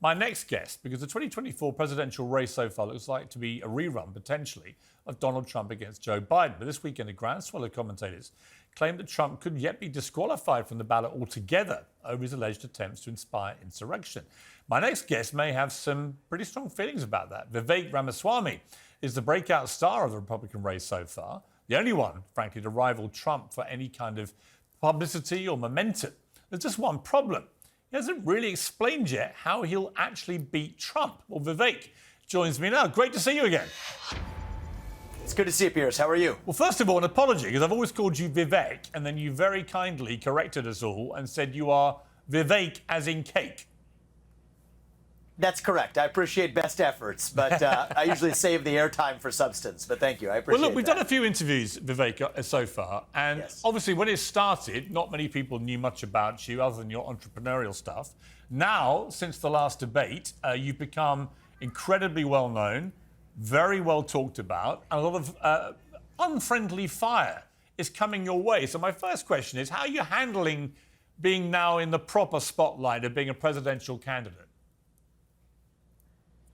my next guest, because the 2024 presidential race so far looks like to be a rerun, potentially, of Donald Trump against Joe Biden. But this weekend, a groundswell of commentators claimed that Trump could yet be disqualified from the ballot altogether over his alleged attempts to inspire insurrection. My next guest may have some pretty strong feelings about that. Vivek Ramaswamy is the breakout star of the Republican race so far, the only one, frankly, to rival Trump for any kind of publicity or momentum. There's just one problem. He hasn't really explained yet how he'll actually beat Trump. Well, Vivek joins me now. Great to see you again. It's good to see you, Piers. How are you? Well, first of all, an apology, because I've always called you Vivek, and then you very kindly corrected us all and said you are Vivek as in cake. That's correct. I appreciate best efforts, but I usually save the airtime for substance. But thank you. I appreciate it. Well, look, we've done a few interviews, Vivek, so far. And yes. Obviously, when it started, not many people knew much about you other than your entrepreneurial stuff. Now, since the last debate, you've become incredibly well known, very well talked about, and a lot of unfriendly fire is coming your way. So my first question is, how are you handling being now in the proper spotlight of being a presidential candidate?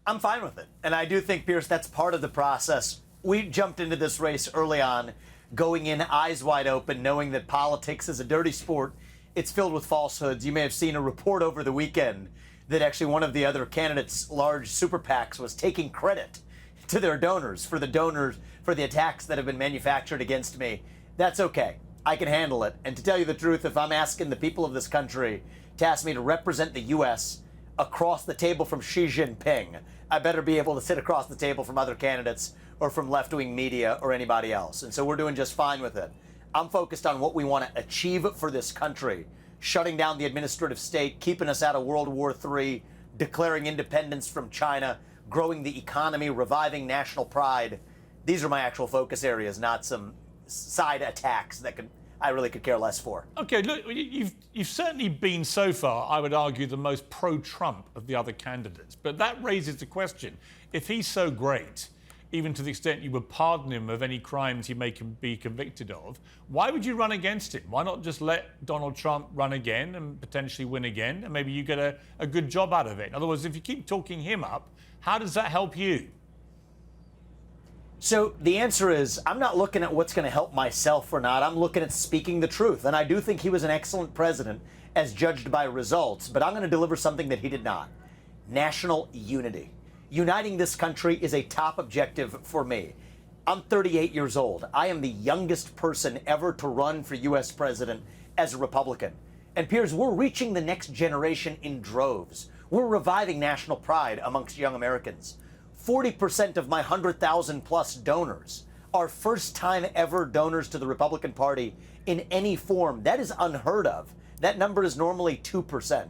I'm fine with it. And I do think, Piers, that's part of the process. We jumped into this race early on, going in eyes wide open, knowing that politics is a dirty sport. It's filled with falsehoods. You may have seen a report over the weekend that actually one of the other candidates' large super PACs was taking credit to their donors for the attacks that have been manufactured against me. That's okay. I can handle it. And to tell you the truth, if I'm asking the people of this country to ask me to represent the U.S. across the table from Xi Jinping, I better be able to sit across the table from other candidates or from left-wing media or anybody else. And so we're doing just fine with it. I'm focused on what we want to achieve for this country, shutting down the administrative state, keeping us out of World War III, declaring independence from China, growing the economy, reviving national pride. These are my actual focus areas, not some side attacks that I really could care less for. OK, look, you've certainly been so far, I would argue, the most pro-Trump of the other candidates. But that raises the question, if he's so great, even to the extent you would pardon him of any crimes he may be convicted of, why would you run against him? Why not just let Donald Trump run again and potentially win again, and maybe you get a good job out of it? In other words, if you keep talking him up, how does that help you? So the answer is, I'm not looking at what's going to help myself or not. I'm looking at speaking the truth. And I do think he was an excellent president as judged by results, but I'm going to deliver something that he did not. National unity. Uniting this country is a top objective for me. I'm 38 years old. I am the youngest person ever to run for U.S. president as a Republican. And Piers, we're reaching the next generation in droves. We're reviving national pride amongst young Americans. 40% of my 100,000 plus donors are first-time ever donors to the Republican Party in any form. That is unheard of. That number is normally 2%.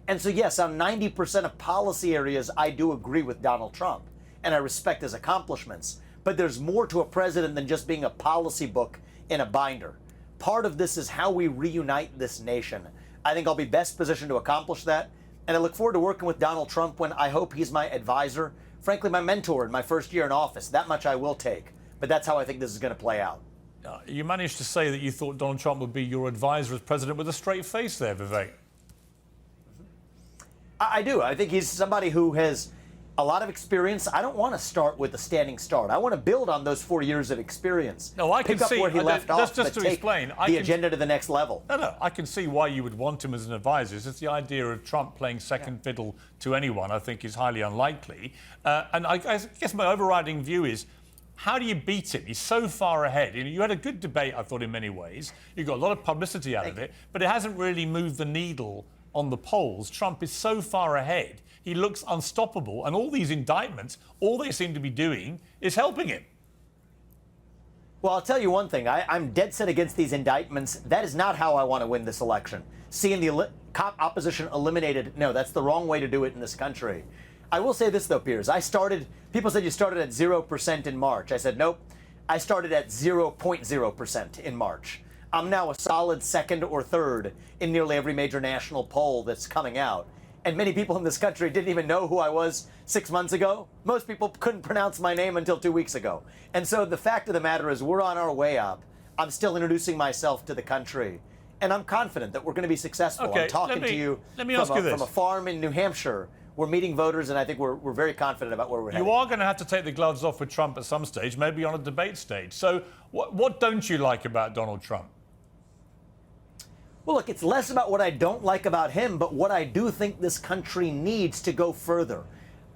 And so, yes, on 90% of policy areas, I do agree with Donald Trump, and I respect his accomplishments. But there's more to a president than just being a policy book in a binder. Part of this is how we reunite this nation. I think I'll be best positioned to accomplish that, and I look forward to working with Donald Trump when I hope he's my advisor. Frankly, my mentor in my first year in office. That much I will take. But that's how I think this is going to play out. You managed to say that you thought Donald Trump would be your advisor as president with a straight face there, Vivek. I do. I think he's somebody who has a lot of experience. I don't want to start with a standing start. I want to build on those 4 years of experience. No, I can pick see up where he left off, just to take explain, the agenda to the next level. No, I can see why you would want him as an advisor. It's just the idea of Trump playing second fiddle to anyone, I think, is highly unlikely. And I guess my overriding view is, how do you beat him? He's so far ahead. You had a good debate, I thought, in many ways. You got a lot of publicity out of it, but it hasn't really moved the needle on the polls. Trump is so far ahead. He looks unstoppable. And all these indictments, all they seem to be doing is helping him. Well, I'll tell you one thing. I'm dead set against these indictments. That is not how I want to win this election. Seeing the opposition eliminated, no, that's the wrong way to do it in this country. I will say this, though, Piers. People said you started at 0% in March. I said, nope. I started at 0.0% in March. I'm now a solid second or third in nearly every major national poll that's coming out. And many people in this country didn't even know who I was 6 months ago. Most people couldn't pronounce my name until 2 weeks ago. And so the fact of the matter is we're on our way up. I'm still introducing myself to the country. And I'm confident that we're going to be successful. Okay, I'm talking to you from a farm in New Hampshire we're meeting voters, and I think we're very confident about where we're heading. You are going to have to take the gloves off with Trump at some stage, maybe on a debate stage. So what don't you like about Donald Trump? Well, look, it's less about what I don't like about him, but what I do think this country needs to go further.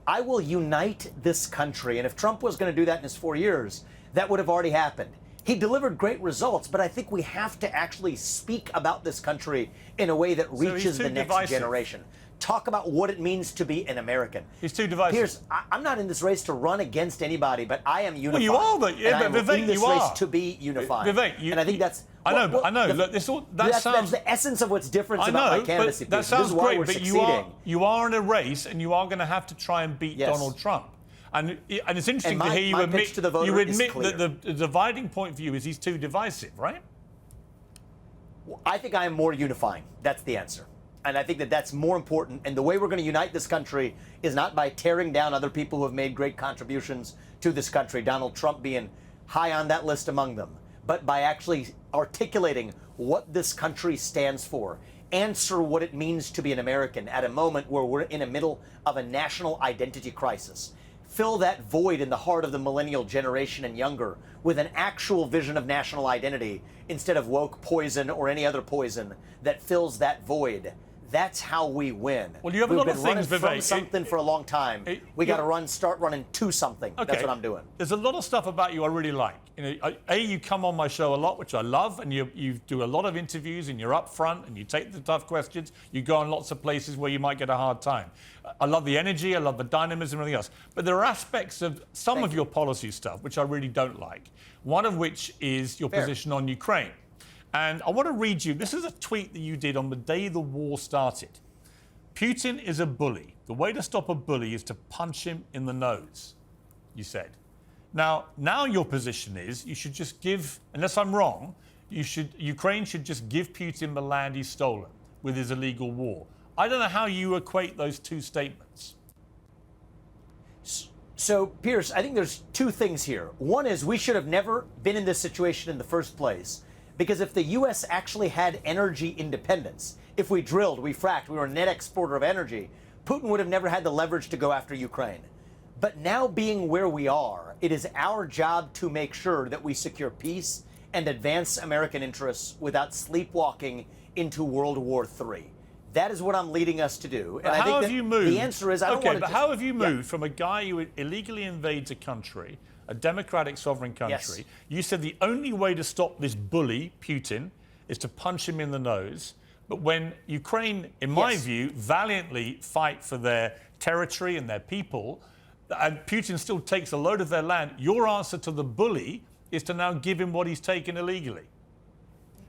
I will unite this country, and if Trump was going to do that in his 4 years, that would have already happened. He delivered great results, but I think we have to actually speak about this country in a way that reaches the next generation. Talk about what it means to be an American. He's too divisive. Piers, I'm not in this race to run against anybody, but I am unified. Well, you are, but Vivek, in this you race are. to be unified. Vivek, and I think that's. I know. Look, that's the essence of what's different about my candidacy. That sounds great, but you are in a race, and you are going to have to try and beat Donald Trump. And it's interesting to hear you admit that the dividing point for you is he's too divisive, right? I think I am more unifying. That's the answer. And I think that that's more important. And the way we're going to unite this country is not by tearing down other people who have made great contributions to this country, Donald Trump being high on that list among them, but by actually articulating what this country stands for, answer what it means to be an American at a moment where we're in the middle of a national identity crisis. Fill that void in the heart of the millennial generation and younger with an actual vision of national identity instead of woke poison or any other poison that fills that void. That's how we win. Well, you have a lot of things, Vivek. From Vivek. something for a long time. We got to start running to something. Okay. That's what I'm doing. There's a lot of stuff about you I really like. You know, you come on my show a lot, which I love, and you do a lot of interviews, and you're up front, and you take the tough questions. You go on lots of places where you might get a hard time. I love the energy, I love the dynamism, and everything else. But there are aspects of some of your policy stuff which I really don't like. One of which is your position on Ukraine. And I want to read you, this is a tweet that you did on the day the war started. Putin is a bully. The way to stop a bully is to punch him in the nose, you said. Now your position is you should just give, unless I'm wrong, Ukraine should just give Putin the land he's stolen with his illegal war. I don't know how you equate those two statements. So, Piers, I think there's two things here. One is we should have never been in this situation in the first place. Because if the U.S. actually had energy independence, if we drilled, we fracked, we were a net exporter of energy, Putin would have never had the leverage to go after Ukraine. But now being where we are, it is our job to make sure that we secure peace and advance American interests without sleepwalking into World War III. That is what I'm leading us to do. And I think the answer is I don't want to. How have you moved from a guy who illegally invades a country, a democratic sovereign country? Yes. You said the only way to stop this bully, Putin, is to punch him in the nose. But when Ukraine, in my view, valiantly fight for their territory and their people, and Putin still takes a load of their land, your answer to the bully is to now give him what he's taken illegally.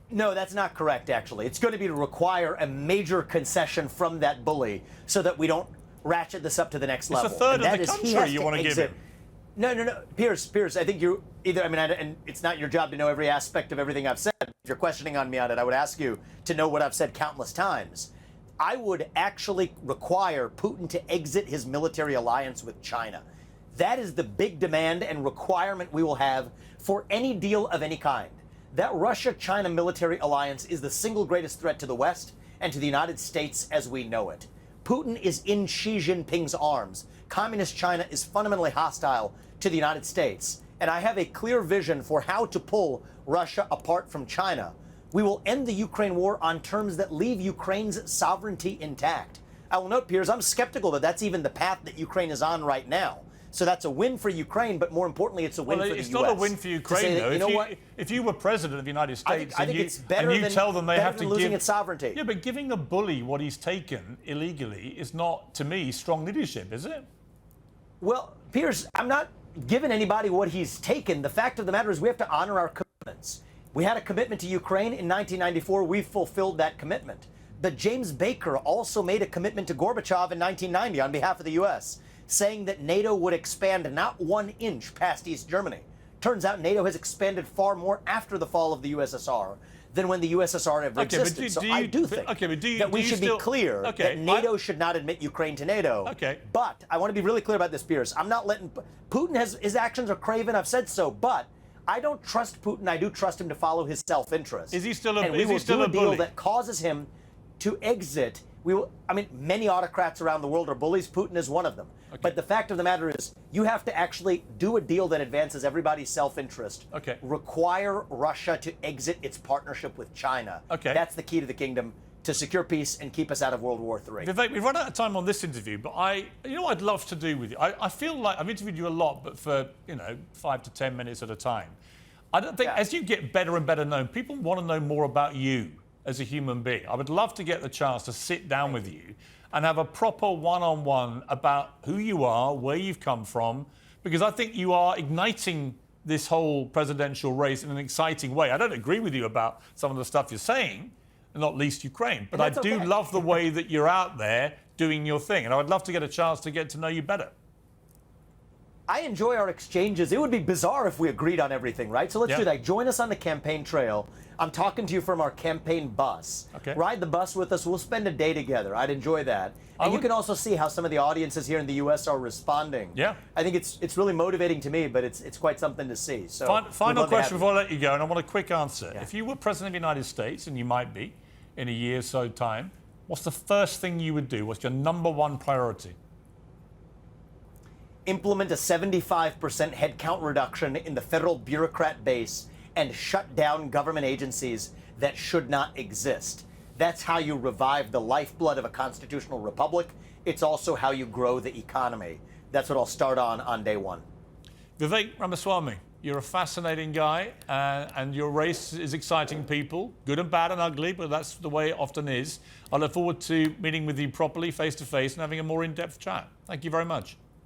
No, that's not correct, actually. It's going to be to require a major concession from that bully so that we don't ratchet this up to the next level. It's a third of the country you want to give him. No. Piers, I think you either, and it's not your job to know every aspect of everything I've said. If you're questioning on me on it, I would ask you to know what I've said countless times. I would actually require Putin to exit his military alliance with China. That is the big demand and requirement we will have for any deal of any kind. That Russia-China military alliance is the single greatest threat to the West and to the United States as we know it. Putin is in Xi Jinping's arms. Communist China is fundamentally hostile to the United States. And I have a clear vision for how to pull Russia apart from China. We will end the Ukraine war on terms that leave Ukraine's sovereignty intact. I will note, Piers, I'm skeptical that that's even the path that Ukraine is on right now. So that's a win for Ukraine, but more importantly, it's a win for the U.S. It's not a win for Ukraine, though. If you were president of the United States and you tell them they have to losing its sovereignty. Yeah, but giving a bully what he's taken illegally is not, to me, strong leadership, is it? Well, Piers, I'm not giving anybody what he's taken. The fact of the matter is we have to honor our commitments. We had a commitment to Ukraine in 1994. We fulfilled that commitment. But James Baker also made a commitment to Gorbachev in 1990 on behalf of the U.S., saying that NATO would expand not 1 inch past East Germany. Turns out NATO has expanded far more after the fall of the USSR than when the USSR ever existed. So I do think that we should be clear that NATO should not admit Ukraine to NATO. Okay. But I want to be really clear about this, Piers. I'm not letting Putin his actions are craven. I've said so, but I don't trust Putin. I do trust him to follow his self-interest. Is he still a and we will do a deal that causes him to exit I mean, many autocrats around the world are bullies. Putin is one of them. Okay. But the fact of the matter is, you have to actually do a deal that advances everybody's self-interest. Okay. Require Russia to exit its partnership with China. Okay. That's the key to the kingdom to secure peace and keep us out of World War III. Vivek, we've run out of time on this interview, but you know what I'd love to do with you? I feel like I've interviewed you a lot, but for, 5 to 10 minutes at a time. I don't think, as you get better and better known, people want to know more about you as a human being. I would love to get the chance to sit down with you and have a proper one-on-one about who you are, where you've come from, because I think you are igniting this whole presidential race in an exciting way. I don't agree with you about some of the stuff you're saying, not least Ukraine, but I do love the way that you're out there doing your thing, and I would love to get a chance to get to know you better. I enjoy our exchanges. It would be bizarre if we agreed on everything, right? So let's do that. Join us on the campaign trail. I'm talking to you from our campaign bus. Okay. Ride the bus with us. We'll spend a day together. I'd enjoy that. And you can also see how some of the audiences here in the U.S. are responding. Yeah. I think it's really motivating to me, but it's quite something to see. So Final question before I let you go, and I want a quick answer. Yeah. If you were President of the United States, and you might be in a year or so time, what's the first thing you would do? What's your number one priority? Implement a 75% headcount reduction in the federal bureaucrat base and shut down government agencies that should not exist. That's how you revive the lifeblood of a constitutional republic. It's also how you grow the economy. That's what I'll start on day one. Vivek Ramaswamy, you're a fascinating guy, and your race is exciting people, good and bad and ugly, but that's the way it often is. I look forward to meeting with you properly, face to face, and having a more in-depth chat. Thank you very much.